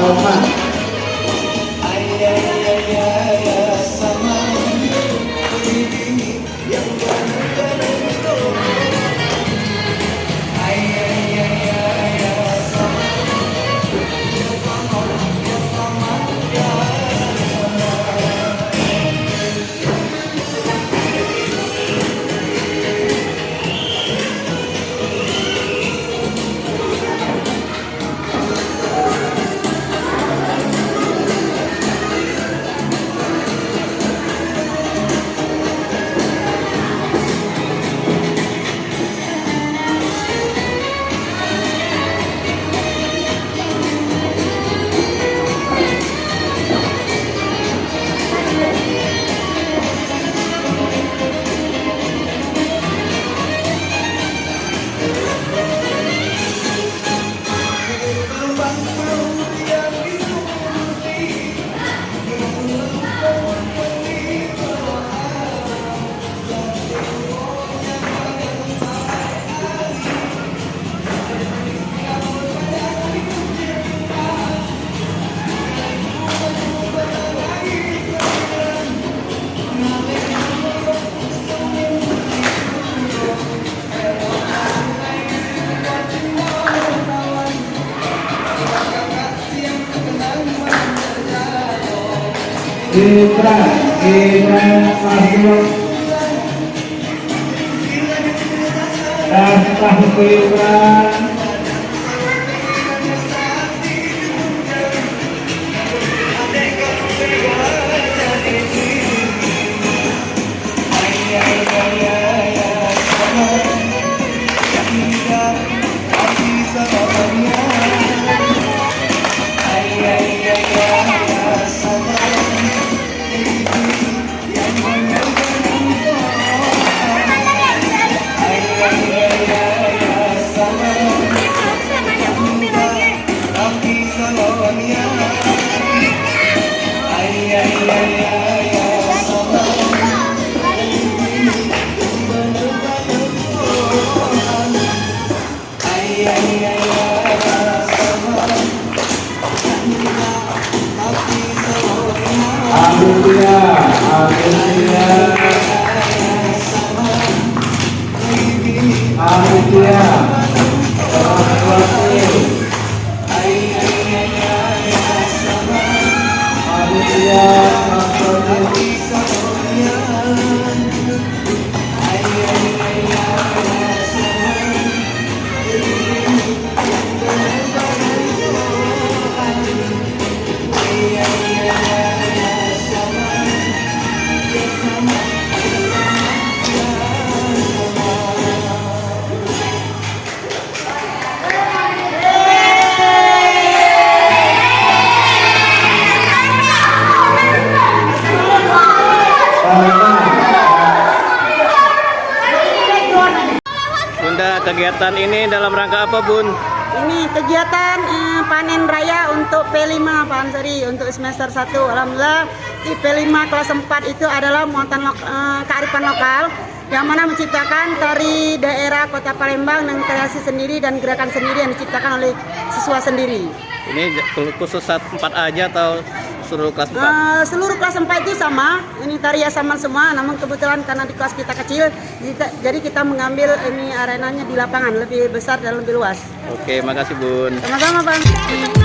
Paloma. Gibran Mahmud Daftar Gibran Bunda, kegiatan ini dalam rangka apa, Bun? Ini kegiatan panen raya untuk P5 Pak Ansari untuk semester 1. Alhamdulillah di P5 kelas 4 itu adalah muatan kearifan lokal yang mana menciptakan tari daerah Kota Palembang dengan kreasi sendiri dan gerakan sendiri yang diciptakan oleh siswa sendiri. Ini khusus 4 aja atau seluruh kelas 4? Seluruh kelas 4 itu sama, ini tarian sama semua, namun kebetulan karena di kelas kita kecil, jadi kita mengambil ini arenanya di lapangan lebih besar dan lebih luas. Oke, makasih Bun. Sama-sama Bang.